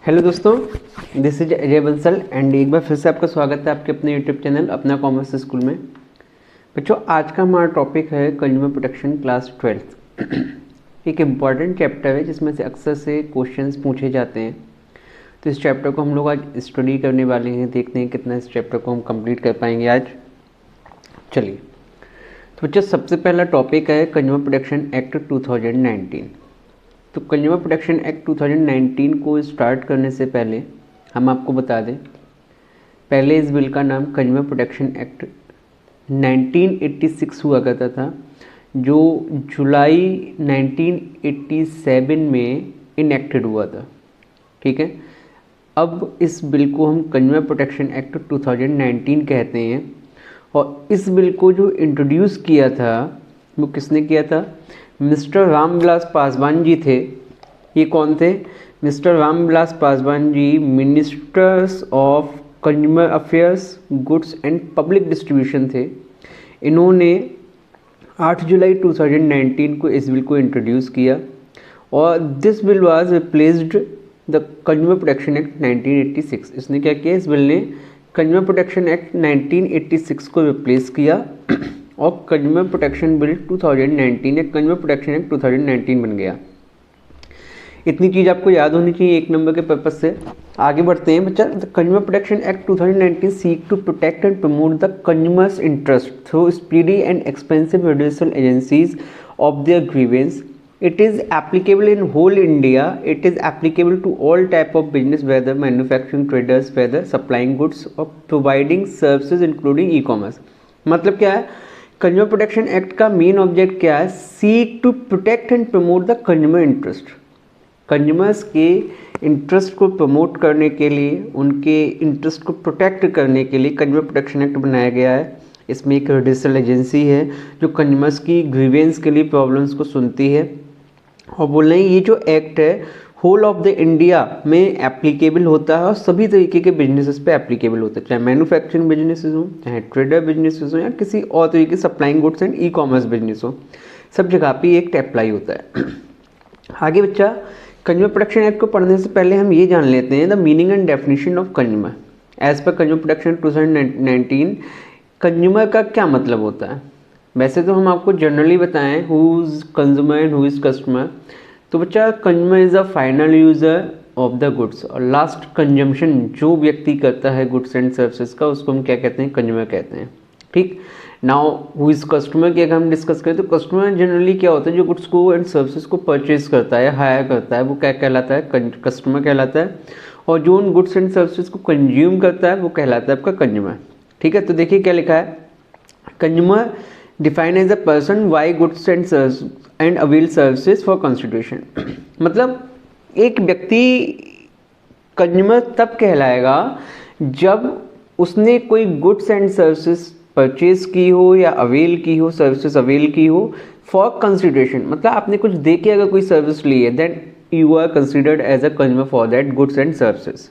Hello दोस्तों, this is Ajay Bansal and एक बार फिर से आपका स्वागत है आपके अपने यूट्यूब चैनल अपना कॉमर्स स्कूल में। बच्चों, आज का हमारा टॉपिक है कंज्यूमर प्रोटेक्शन क्लास 12th। एक इम्पॉर्टेंट चैप्टर है जिसमें से अक्सर से क्वेश्चंस पूछे जाते हैं। तो इस चैप्टर को हम लोग आज स्टडी करने वाले हैं। देखते हैं कितना इस चैप्टर को हम कंप्लीट कर पाएंगे आज। चलिए, तो बच्चों सबसे पहला टॉपिक है कंज्यूमर प्रोटेक्शन एक्ट 2019। तो कंज्यूमर प्रोटेक्शन एक्ट 2019 को स्टार्ट करने से पहले हम आपको बता दें, पहले इस बिल का नाम कंज्यूमर प्रोटेक्शन एक्ट 1986 हुआ करता था, जो जुलाई 1987 में इनेक्टेड हुआ था। ठीक है, अब इस बिल को हम कंज्यूमर प्रोटेक्शन एक्ट 2019 कहते हैं। और इस बिल को जो इंट्रोड्यूस किया था वो किसने किया था? मिस्टर रामविलास पासवान जी थे। ये कौन थे? Mister Ramvilas Paswan ji ministers of consumer affairs, goods and public distribution थे। इन्होंने 8 जुलाई 2019 को इस बिल को इंट्रोड्यूस किया और this bill was replaced the consumer protection act 1986। इसने क्या किया? इस बिल ने कंज्यूमर प्रोटेक्शन एक्ट 1986 को रिप्लेस किया और कंज्यूमर प्रोटेक्शन बिल 2019 या कंज्यूमर प्रोटेक्शन एक्ट 2019 बन गया। इतनी चीज़ आपको याद होनी चाहिए एक नंबर के पर्पज से। आगे बढ़ते हैं बच्चा। The consumer protection act 2019 seek to protect and promote the consumers interest through speedy and expensive judicial agencies of their grievance. It is applicable in whole India. It is applicable to all type of business, whether manufacturing traders, whether supplying goods or providing services including e-commerce. मतलब क्या है? Consumer protection act का main object क्या है? Seek to protect and promote the consumer interest. Consumers के interest को promote करने के लिए, उनके इंटरेस्ट को प्रोटेक्ट करने के लिए कंज्यूमर प्रोटेक्शन एक्ट बनाया गया है। इसमें एक जुडिशियल एजेंसी है जो कंज्यूमर्स की ग्रीवेंस के लिए प्रॉब्लम्स को सुनती है। और बोल रहे हैं ये जो एक्ट है होल ऑफ द इंडिया में एप्लीकेबल होता है और सभी तरीके के बिजनेसेस पे एप्लीकेबल होता है, चाहे मैन्युफैक्चरिंग बिजनेसेस हो, चाहे ट्रेडर बिजनेसेस हो, या किसी और तरीके supplying goods and e commerce business हो, सब जगह पे ये एक्ट अप्लाई होता है। आगे बच्चा, कंज्यूमर प्रोटेक्शन एक्ट को पढ़ने से पहले हम ये जान लेते हैं the meaning and definition of consumer. As per consumer protection 2019 consumer का क्या मतलब होता है? वैसे तो हम आपको जनरली बताएं who is consumer and who is customer. तो बच्चा, consumer is a final user of the goods, और लास्ट कंजम्पशन जो व्यक्ति करता है गुड्स एंड सर्विसेज का, उसको हम क्या कहते हैं? कंज्यूमर कहते हैं। ठीक, नाउ हु इज़ कस्टमर की अगर हम डिस्कस करें तो कस्टमर जनरली क्या होता है? जो गुड्स को एंड सर्विसेज को परचेज करता है या हायर करता है, वो क्या कहलाता है? कस्टमर कहलाता है। और जो उन गुड्स एंड सर्विसेज को कंज्यूम करता है वो कहलाता है आपका कंज्यूमर। ठीक है, तो देखिए क्या लिखा है। Consumer define as a person why goods and avail services for consideration. मतलब एक व्यक्ति कंज्यूमर तब कहलाएगा जब उसने कोई गुड्स एंड सर्विसेज परचेज की हो या अवेल की हो, सर्विसेज अवेल की हो फॉर कंसिडरेशन। मतलब आपने कुछ दे के अगर कोई सर्विस ली है, then you are considered as a consumer for that goods and services.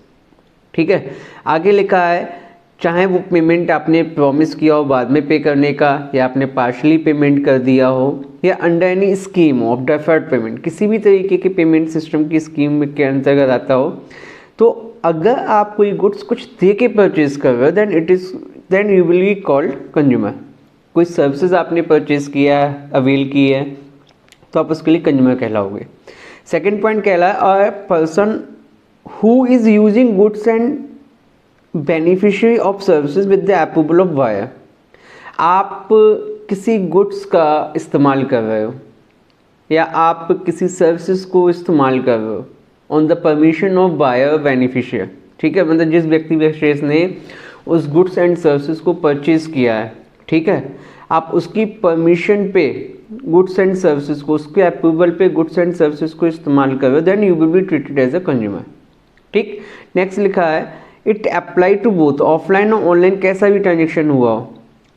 ठीक है, आगे लिखा है चाहे वो पेमेंट आपने प्रॉमिस किया हो बाद में पे करने का, या आपने पार्शली पेमेंट कर दिया हो, या under any scheme of deferred payment, किसी भी तरीके के पेमेंट सिस्टम की स्कीम के अंतर्गत आता हो, तो अगर आप कोई गुड्स कुछ दे के परचेज कर रहे हो then you will be called consumer. कोई सर्विसेज आपने परचेज किया है, अवेल की है, तो आप उसके लिए कंज्यूमर कहलाओगे। सेकेंड पॉइंट कहला है person who is using goods and beneficiary of services with the approval of buyer. आप किसी गुड्स का इस्तेमाल कर रहे हो या आप किसी सर्विसेज को इस्तेमाल कर रहे हो on the permission of buyer beneficiary. ठीक है, मतलब जिस व्यक्ति विशेष ने उस गुड्स एंड सर्विसेज को परचेज किया है, ठीक है, आप उसकी परमिशन पे गुड्स एंड सर्विसेज को, उसके अप्रूवल पे गुड्स एंड सर्विसेज को इस्तेमाल कर रहे हो, then you will be treated as a consumer. ठीक, नेक्स्ट लिखा है it apply to both offline और ऑनलाइन, कैसा भी ट्रांजेक्शन हुआ हो।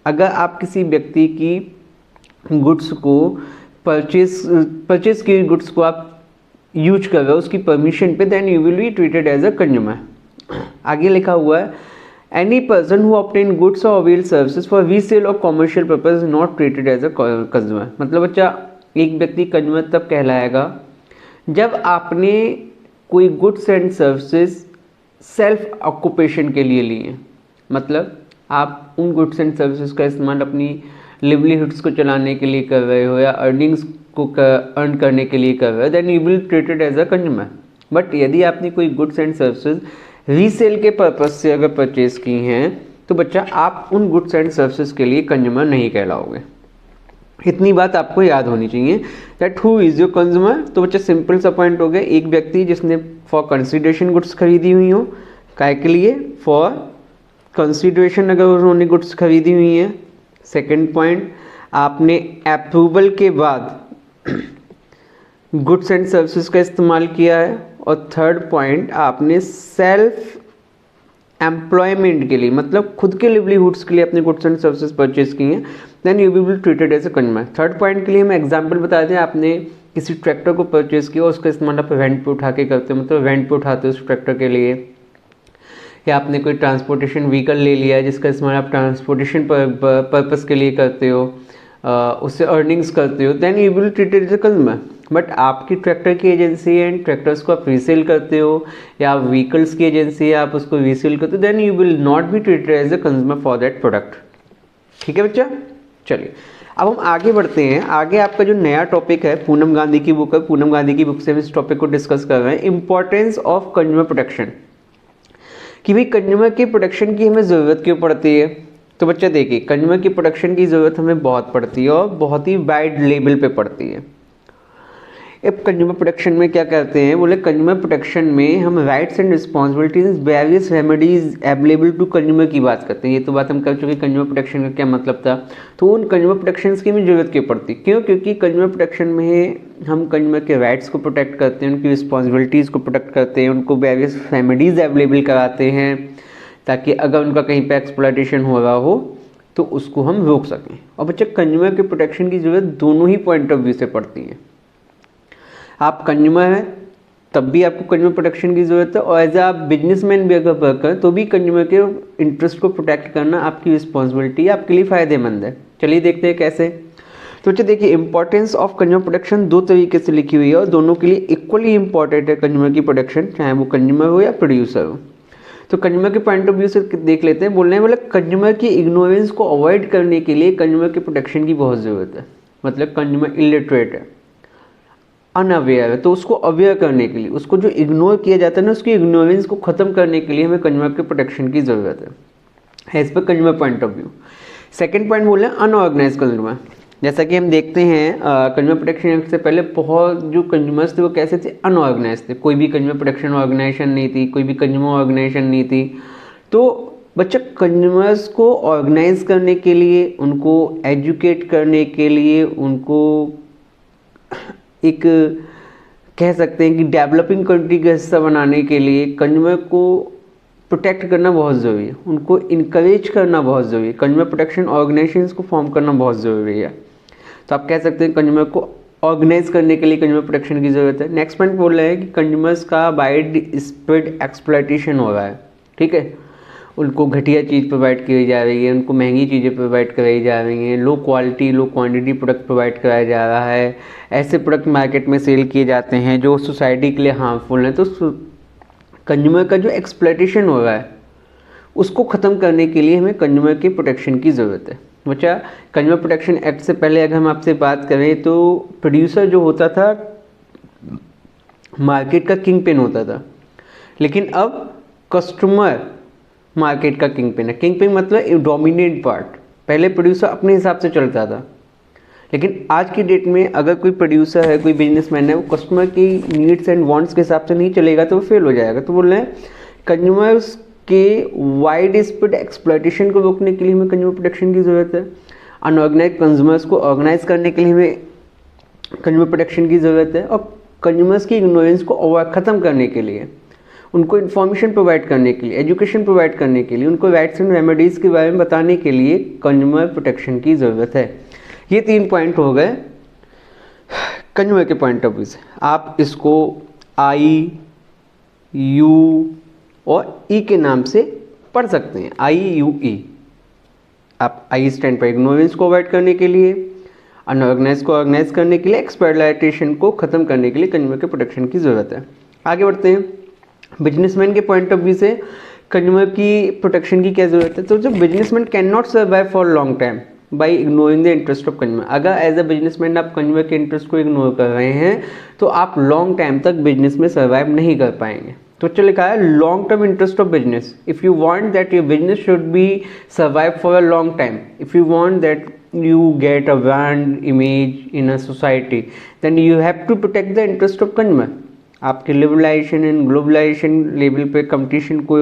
अगर आप किसी व्यक्ति की गुड्स को परचेज की गुड्स को आप यूज कर रहे हो उसकी परमिशन पे, then you will be treated as a consumer. आगे लिखा हुआ है any person who obtain goods और अवेल सर्विसेज फॉर रीसेल और commercial purpose not treated as a consumer. मतलब बच्चा, एक व्यक्ति कंज्यूमर तब कहलाएगा जब आपने कोई goods and services self occupation के लिए लिए, मतलब आप उन गुड्स एंड सर्विसेज का इस्तेमाल अपनी लिवलीहुड्स को चलाने के लिए कर रहे हो या अर्निंग्स को अर्न करने के लिए कर रहे हो, then you will treated as a consumer. But यदि आपने कोई गुड्स एंड सर्विसेज रीसेल के पर्पज से अगर परचेज की हैं तो बच्चा आप उन गुड्स एंड सर्विसेज के लिए कंज्यूमर नहीं कहलाओगे। इतनी बात आपको याद होनी चाहिए that who is your consumer. तो बच्चा सिंपल सा पॉइंट हो गया, एक व्यक्ति जिसने फॉर कंसिडरेशन गुड्स खरीदी हुई हो, काय के लिए, फॉर कंसिडरेशन अगर उन्होंने गुड्स खरीदी हुई हैं। सेकंड पॉइंट, आपने अप्रूवल के बाद गुड्स एंड सर्विसेज का इस्तेमाल किया है। और थर्ड पॉइंट, आपने सेल्फ एम्प्लॉयमेंट के लिए, मतलब खुद के लिवलीहुड्स के लिए अपने गुड्स एंड सर्विसेज परचेज की हैं, then you will treated as a consumer. Third point के लिए हम एग्जांपल बताते हैं, आपने किसी ट्रैक्टर को परचेज किया, उसका इस्तेमाल आप रेंट पे उठा के करते हो, मतलब रेंट पे उठाते हो उस ट्रैक्टर के लिए, या आपने कोई ट्रांसपोर्टेशन व्हीकल ले लिया है जिसका इस्तेमाल आप ट्रांसपोर्टेशन पर्पस के लिए करते हो, उससे अर्निंग्स करते हो, then you will treated as a consumer. But आपकी ट्रैक्टर की एजेंसी है एंड ट्रैक्टर्स को आप रीसेल करते हो, या व्हीकल्स की एजेंसी है आप उसको रीसेल करते हो, then you will not be treated as a consumer for that product. ठीक है बच्चा, चलिए अब हम आगे बढ़ते हैं। आगे आपका जो नया टॉपिक है, पूनम गांधी की बुक है, पूनम गांधी की बुक से हम इस टॉपिक को डिस्कस कर रहे हैं, इंपॉर्टेंस ऑफ कंज्यूमर प्रोटेक्शन, कि भाई कंज्यूमर की प्रोटेक्शन की हमें ज़रूरत क्यों पड़ती है। तो बच्चा देखिए, कंज्यूमर की प्रोटेक्शन की ज़रूरत हमें बहुत पड़ती है और बहुत ही वाइड लेवल पे पड़ती है। अब कंज्यूमर प्रोटेक्शन में क्या करते हैं, बोले कंज्यूमर प्रोटेक्शन में हम rights and responsibilities various remedies available to consumer की बात करते हैं। ये तो बात हम कर चुके, कंज्यूमर प्रोटेक्शन का क्या मतलब था। तो उन कंज्यूमर प्रोटेक्शन की हमें जरूरत क्यों पड़ती, क्यों, क्योंकि कंज्यूमर प्रोटेक्शन में हम कंज्यूमर के राइट्स को प्रोटेक्ट करते हैं, उनकी रिस्पॉन्सिबिलिटीज़ को प्रोटेक्ट करते हैं, उनको वेरियस रेमेडीज अवेलेबल कराते हैं, ताकि अगर उनका कहीं पर एक्सप्लॉयटेशन हो रहा हो तो उसको हम रोक सकें। और बच्चा कंज्यूमर के प्रोटेक्शन की ज़रूरत दोनों ही पॉइंट ऑफ व्यू से पड़ती है। आप कंज्यूमर हैं तब भी आपको कंज्यूमर प्रोटेक्शन की ज़रूरत है, और एज आप बिजनेसमैन भी अगर वर्क करें तो भी कंज्यूमर के इंटरेस्ट को प्रोटेक्ट करना आपकी रिस्पॉन्सिबिलिटी है, आपके लिए फ़ायदेमंद है। चलिए देखते हैं कैसे। तो बच्चे देखिए, इंपॉर्टेंस ऑफ कंज्यूमर प्रोटेक्शन दो तरीके से लिखी हुई है और दोनों के लिए इक्वली इंपॉर्टेंट है कंज्यूमर की प्रोटेक्शन, चाहे वो कंज्यूमर हो या प्रोड्यूसर हो। तो कंज्यूमर के पॉइंट ऑफ व्यू से देख लेते हैं। बोलने वाले कंज्यूमर की इग्नोरेंस को अवॉइड करने के लिए कंज्यूमर के प्रोटेक्शन की बहुत ज़रूरत है। मतलब कंज्यूमर इलिटरेट है, अनअवेयर है, तो उसको अवेयर करने के लिए, उसको जो इग्नोर किया जाता है ना, उसकी इग्नोरेंस को ख़त्म करने के लिए हमें कंज्यूमर के प्रोटेक्शन की ज़रूरत है as per consumer point of view. Second point बोले अनऑर्गेनाइज कंज्यूमर। जैसा कि हम देखते हैं कंज्यूमर प्रोटेक्शन एक्ट से पहले बहुत जो कंज्यूमर्स थे वो कैसे थे, अनऑर्गेनाइज थे। कोई भी कंज्यूमर प्रोटेक्शन ऑर्गेनाइजेशन नहीं थी, कोई भी कंज्यूमर ऑर्गेनाइजेशन नहीं थी। तो बच्चा कंज्यूमर्स को ऑर्गेनाइज करने के लिए, उनको एजुकेट करने के लिए, उनको एक कह सकते हैं कि डेवलपिंग कंट्री का हिस्सा बनाने के लिए कंज्यूमर को प्रोटेक्ट करना बहुत ज़रूरी है, उनको इनकरेज करना बहुत ज़रूरी है, कंज्यूमर प्रोटेक्शन ऑर्गेनाइजेशंस को फॉर्म करना बहुत ज़रूरी है। तो आप कह सकते हैं कंज्यूमर को ऑर्गेनाइज करने के लिए कंज्यूमर प्रोटेक्शन की ज़रूरत है। नेक्स्ट पॉइंट बोल रहे हैं कि कंज्यूमर्स का वाइड स्प्रेड एक्सप्लॉयटेशन हो रहा है। ठीक है, उनको घटिया चीज़ प्रोवाइड की जा रही है, उनको महंगी चीज़ें प्रोवाइड कराई जा रही हैं, लो क्वालिटी लो क्वांटिटी प्रोडक्ट प्रोवाइड कराया जा रहा है, ऐसे प्रोडक्ट मार्केट में सेल किए जाते हैं जो सोसाइटी के लिए हार्मफुल हैं। तो कंज्यूमर का जो एक्सप्लॉयटेशन हो रहा है उसको ख़त्म करने के लिए हमें कंज्यूमर की प्रोटेक्शन की ज़रूरत है। बच्चा, कंज्यूमर प्रोटेक्शन एक्ट से पहले अगर हम आपसे बात करें तो प्रोड्यूसर जो होता था मार्केट का किंग पिन होता था, लेकिन अब कस्टमर मार्केट का किंग पिन है। किंग पिन मतलब डोमिनेट पार्ट। पहले प्रोड्यूसर अपने हिसाब से चलता था, लेकिन आज की डेट में अगर कोई प्रोड्यूसर है, कोई बिजनेसमैन है, वो कस्टमर की नीड्स एंड वांट्स के हिसाब से नहीं चलेगा तो वो फेल हो जाएगा। तो बोल रहे हैं कंज्यूमर्स के वाइड स्प्रेड एक्सप्लॉयटेशन को रोकने के लिए हमें कंज्यूमर प्रोटेक्शन की ज़रूरत है। अनऑर्गेनाइज कंज्यूमर्स को ऑर्गेनाइज करने के लिए हमें कंज्यूमर प्रोटेक्शन की ज़रूरत है, और कंज्यूमर्स की इग्नोरेंस को ख़त्म करने के लिए, उनको इन्फॉर्मेशन प्रोवाइड करने के लिए, एजुकेशन प्रोवाइड करने के लिए, उनको राइट्स एंड रेमेडीज़ के बारे में बताने के लिए कंज्यूमर प्रोटेक्शन की ज़रूरत है। ये 3 पॉइंट हो गए कंज्यूमर के पॉइंट ऑफ व्यू से। आप इसको आई, यू और ई के नाम से पढ़ सकते हैं, आई यू ई। आप आई स्टैंड पर इग्नोरेंस को अवॉइड करने के लिए, अनऑर्गेनाइज को ऑर्गेनाइज करने के लिए, एक्सप्लॉयटेशन को ख़त्म करने के लिए कंज्यूमर के प्रोटेक्शन की ज़रूरत है। आगे बढ़ते हैं, बिजनेसमैन के पॉइंट ऑफ व्यू से कंज्यूमर की प्रोटेक्शन की क्या ज़रूरत है। तो जो businessman can not survive for long time by ignoring the interest of consumer. अगर एज अ बिजनेसमैन आप कंज्यूमर के इंटरेस्ट को इग्नोर कर रहे हैं तो आप लॉन्ग टाइम तक बिजनेस में सर्वाइव नहीं कर पाएंगे। तो चल लिखा है long term interest of business. If you want that your business should be survive for a long time, if you want that you get a brand image in a society, then you have to protect the interest of consumer। आपके liberalisation and globalisation level पे competition को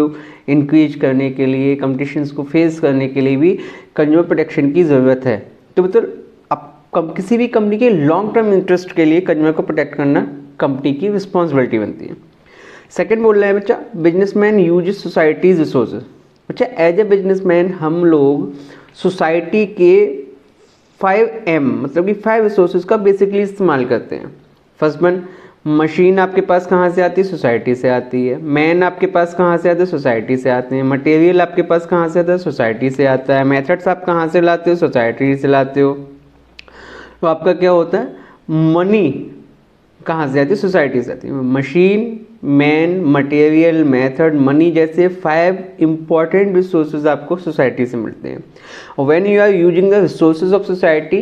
increase करने के लिए, competitions को face करने के लिए भी कंज्यूमर प्रोटेक्शन की ज़रूरत है। तो मतलब आप किसी भी कंपनी के लॉन्ग टर्म इंटरेस्ट के लिए कंज्यूमर को प्रोटेक्ट करना कंपनी की रिस्पॉन्सिबिलिटी बनती है। सेकेंड बोल रहा है बच्चा, बिजनेसमैन यूज सोसाइटीज रिसोर्सेज। बच्चा एज ए बिजनेसमैन हम लोग सोसाइटी के 5M मतलब कि 5 रिसोर्सेज का बेसिकली इस्तेमाल करते हैं। फर्स्ट वन, मशीन आपके पास कहाँ से आती है, सोसाइटी से आती है। मैन आपके पास कहाँ से आते हैं, सोसाइटी से आते हैं। मटेरियल आपके पास कहाँ से आता है, सोसाइटी से आता है। मेथड्स आप कहाँ से लाते हो, सोसाइटी से लाते हो। तो आपका क्या होता है, मनी कहाँ से आती है, सोसाइटी से आती है। Machine, man, material, method, money जैसे 5 इंपॉर्टेंट रिसोर्सेज आपको सोसाइटी से मिलते हैं। और when you are using the resources of society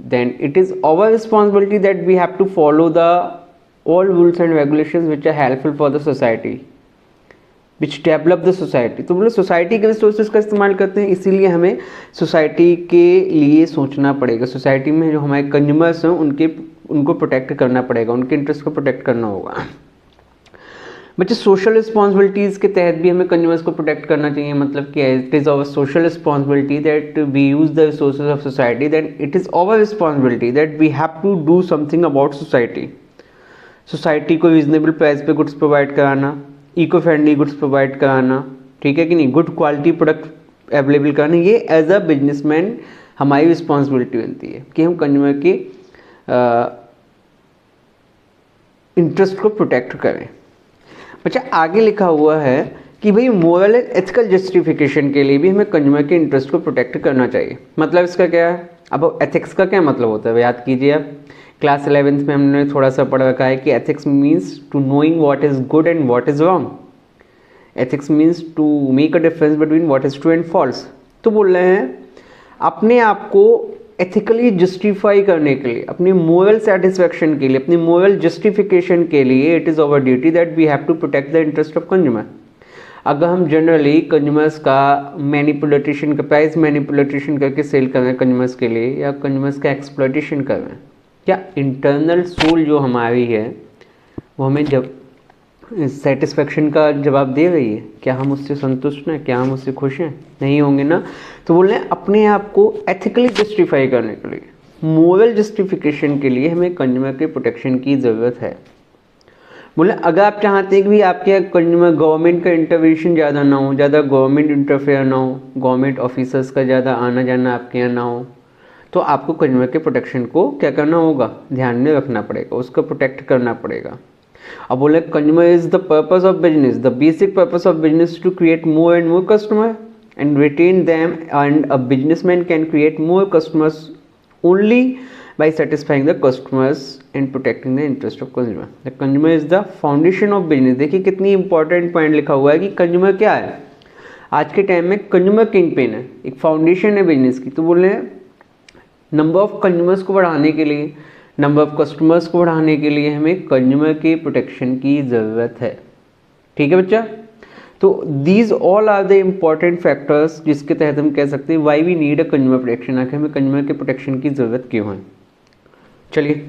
then it is our responsibility that we have to follow the all rules and regulations which are helpful for the society which develop the society. तो बोले society के resources का इस्तेमाल करते हैं, इसीलिए हमें society के लिए सोचना पड़ेगा। सोसाइटी में जो हमारे कंज्यूमर्स हैं उनको प्रोटेक्ट करना पड़ेगा, उनके इंटरेस्ट को प्रोटेक्ट करना होगा। बच्चे सोशल रिस्पॉन्सिबिलिटीज़ के तहत भी हमें कंज्यूमर्स को प्रोटेक्ट करना चाहिए। मतलब कि it is our social responsibility that we use the resources of society, that it is our responsibility that we have to do something about society. Society को रीजनेबल प्राइस पे गुड्स प्रोवाइड कराना, eco friendly goods provide कराना, ठीक है कि नहीं, good quality product available कराना, ये एज अ बिजनेसमैन हमारी रिस्पॉन्सिबिलिटी बनती है कि हम कंज्यूमर के इंटरेस्ट को प्रोटेक्ट करें। बच्चा आगे लिखा हुआ है कि भाई मोरल एंड एथिकल जस्टिफिकेशन के लिए भी हमें कंज्यूमर के इंटरेस्ट को प्रोटेक्ट करना चाहिए। मतलब इसका क्या है, अब एथिक्स का क्या मतलब होता है, याद कीजिए आप क्लास 11th में हमने थोड़ा सा पढ़ रखा है कि ethics means to knowing what is good and what is wrong. Ethics means to make a difference between what is true and false. तो बोल रहे हैं अपने आप को एथिकली जस्टिफाई करने के लिए, अपनी मोरल सेटिस्फैक्शन के लिए, अपनी मोरल जस्टिफिकेशन के लिए it is our duty that we have to protect the interest of consumer. अगर हम जनरली कंज्यूमर्स का मैनिपुलेशन का प्राइस मैनिपुलेशन करके सेल कर रहे हैं कंज्यूमर्स के लिए, या कंज्यूमर्स का एक्सप्लॉइटेशन कर रहे हैं, क्या इंटरनल सोल जो हमारी है वो हमें जब सेटिस्फेक्शन का जवाब दे रही है? क्या हम उससे संतुष्ट हैं? क्या हम उससे खुश हैं? नहीं होंगे ना। तो बोल रहे हैं अपने आप को एथिकली जस्टिफाई करने के लिए, मोरल जस्टिफिकेशन के लिए हमें कंज्यूमर के प्रोटेक्शन की ज़रूरत है। बोले अगर आप चाहते हैं कि भी आपके कंज्यूमर गवर्नमेंट का इंटरवेंशन ज़्यादा ना हो, ज़्यादा गवर्नमेंट इंटरफेयर ना हो, गवर्नमेंट ऑफिसर्स का ज़्यादा आना जाना आपके यहाँ ना हो, तो आपको कंज्यूमर के प्रोटेक्शन को क्या करना होगा, ध्यान में रखना पड़ेगा, उसको प्रोटेक्ट करना पड़ेगा। अब बोले consumer is the purpose of business, the basic purpose of business to create more and more customer and retain them, and a businessman can create more customers only by satisfying the customers and protecting the interest of consumer. The consumer is the foundation of business। देखिए कितनी important point लिखा हुआ है कि consumer क्या है। आज के टाइम में कंज्यूमर किंग पेन है, एक फाउंडेशन है बिजनेस की। तो बोल रहे हैं नंबर ऑफ कंज्यूमर्स को बढ़ाने के लिए, नंबर ऑफ कस्टमर्स को बढ़ाने के लिए हमें कंज्यूमर के प्रोटेक्शन की ज़रूरत है। ठीक है बच्चा, तो these all are the important factors जिसके तहत हम कह सकते हैं why we need a consumer protection, आखिर हमें कंज्यूमर के प्रोटेक्शन की ज़रूरत क्यों है। चलिए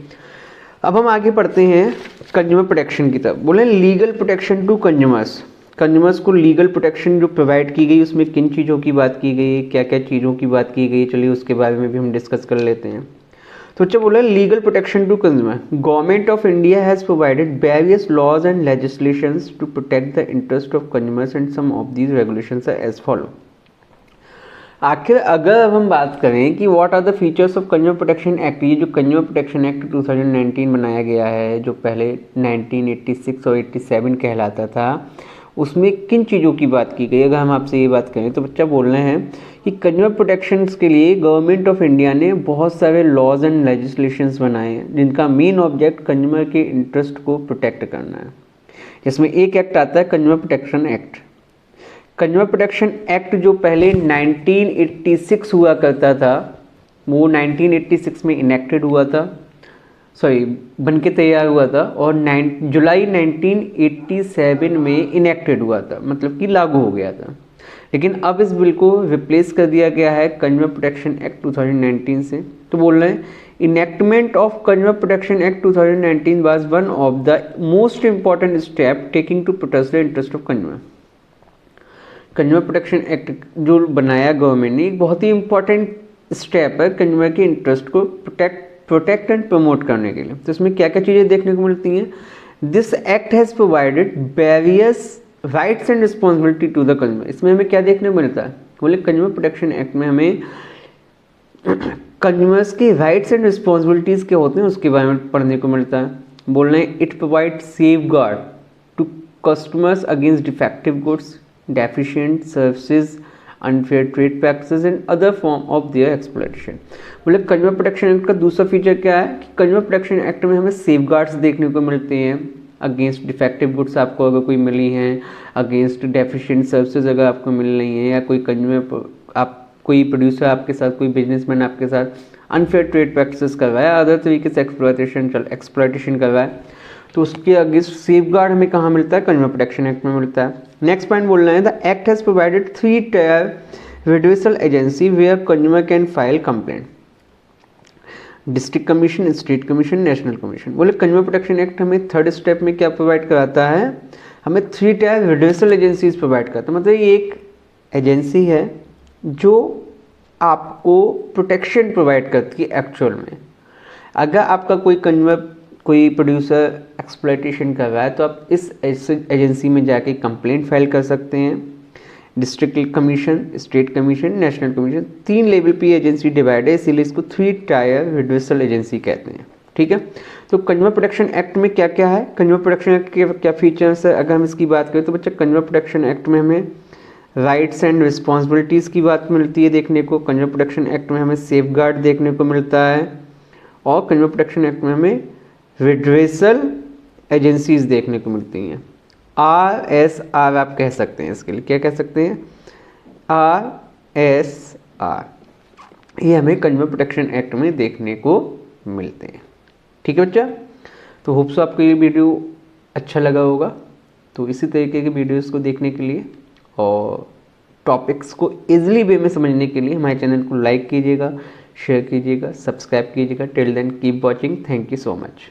अब हम आगे पढ़ते हैं कंज्यूमर प्रोटेक्शन की तरफ। बोले legal protection to consumers. Consumers को लीगल प्रोटेक्शन जो प्रोवाइड की गई उसमें किन चीज़ों की बात की गई है, क्या क्या चीज़ों की बात की गई, चलिए उसके बारे में भी हम डिस्कस कर लेते हैं। तो अच्छा बोला legal protection to consumer. Government of India has provided various laws and legislations to protect the interest of consumers and some of these regulations are as follow. आखिर अगर अब हम बात करें कि what are the features of consumer protection act, ये जो consumer protection act 2019 बनाया गया है, जो पहले 1986 और 87 कहलाता था, उसमें किन चीज़ों की बात की गई। अगर हम आपसे ये बात करें तो बच्चा बोल रहे हैं कि कंज्यूमर प्रोटेक्शंस के लिए गवर्नमेंट ऑफ इंडिया ने बहुत सारे लॉज एंड लेजिस्लेशंस बनाए हैं जिनका मेन ऑब्जेक्ट कंज्यूमर के इंटरेस्ट को प्रोटेक्ट करना है। इसमें एक एक्ट आता है consumer protection act. Consumer protection act जो पहले 1986 हुआ करता था, वो 1986 में इनेक्टेड हुआ था, सॉरी बन के तैयार हुआ था, और जुलाई 1987 में इनेक्टेड हुआ था, मतलब कि लागू हो गया था। लेकिन अब इस बिल को रिप्लेस कर दिया गया है कंज्यूमर प्रोटेक्शन एक्ट 2019 से। तो बोल रहे हैं enactment of consumer protection act 2019 was one of the most important step taking to protect the interest of consumer. Consumer protection act जो बनाया गवर्नमेंट ने, एक बहुत ही इंपॉर्टेंट स्टेप है कंज्यूमर के इंटरेस्ट को प्रोटेक्ट एंड प्रमोट करने के लिए। तो इसमें क्या क्या चीज़ें देखने को मिलती हैं? This act has provided various rights and responsibility to the consumer. इसमें हमें क्या देखने को मिलता है? बोले कंज्यूमर प्रोटेक्शन एक्ट में हमें कंज्यूमर्स के राइट्स एंड रिस्पॉन्सिबिलिटीज़ क्या होते हैं उसके बारे में पढ़ने को मिलता है। बोल रहे हैं it provide safeguard to customers against defective goods, deficient services, unfair trade practices and other form of their exploitation. बोले कंज्यूमर प्रोटेक्शन एक्ट का दूसरा फीचर क्या है कि कंज्यूमर प्रोटेक्शन एक्ट में हमें सेफ गार्ड्स देखने को मिलते हैं अगेंस्ट डिफेक्टिव गुड्स आपको अगर कोई मिली हैं, अगेंस्ट डेफिशिएंट सर्विसेज अगर आपको मिल रही हैं, या कोई कंज्यूमर आप कोई प्रोड्यूसर आपके साथ, कोई बिजनेसमैन आपके साथ अनफेयर ट्रेड प्रैक्टिसेस कर रहा है, अदर तरीके से एक्सप्लॉयटेशन कर रहा है, तो उसके अगेंस्ट सेफ गार्ड हमें कहाँ मिलता है? कंज्यूमर प्रोटेक्शन एक्ट में मिलता है। नेक्स्ट पॉइंट बोल रहे हैं the act has provided 3 tier redressal agency where consumer can file complaint, district commission, state commission, national commission. बोले कंज्यूमर प्रोटेक्शन एक्ट हमें थर्ड स्टेप में क्या प्रोवाइड कराता है? हमें 3 tier रिड्यूसल एजेंसीज प्रोवाइड करता है। मतलब ये एक एजेंसी है जो आपको प्रोटेक्शन प्रोवाइड करती है एक्चुअल में। अगर आपका कोई कंज्यूमर, कोई प्रोड्यूसर एक्सप्लॉयटेशन कर रहा है तो आप इस एजेंसी में जाके कंप्लेंट फाइल कर सकते हैं। District commission, state commission, national commission, 3 level पे एजेंसी डिवाइड है, इसीलिए इसको 3 tier रिड्यूसल एजेंसी कहते हैं। ठीक है, तो कंज्यूमर प्रोटेक्शन एक्ट में क्या क्या है, कंज्यूमर प्रोटेक्शन एक्ट के क्या फीचर्स है? अगर हम इसकी बात करें तो बच्चा कंज्यूमर प्रोटेक्शन एक्ट में हमें राइट्स एंड रिस्पॉन्सिबिलिटीज़ की बात मिलती है देखने को। कंज्यूमर प्रोटेक्शन एक्ट में हमें सेफ गार्ड देखने को मिलता है, और कंज्यूमर प्रोटेक्शन एक्ट में हमें रिड्यूसल एजेंसीज देखने को मिलती हैं। RSR आप कह सकते हैं, इसके लिए क्या कह सकते हैं? RSR, ये हमें कंज्यूमर प्रोटेक्शन एक्ट में देखने को मिलते हैं। ठीक है बच्चा, तो होप सो आपको ये वीडियो अच्छा लगा होगा। तो इसी तरीके की वीडियोस को देखने के लिए और टॉपिक्स को ईजिली वे में समझने के लिए हमारे चैनल को लाइक कीजिएगा, शेयर कीजिएगा, सब्सक्राइब कीजिएगा। Till then keep watching, thank you so much.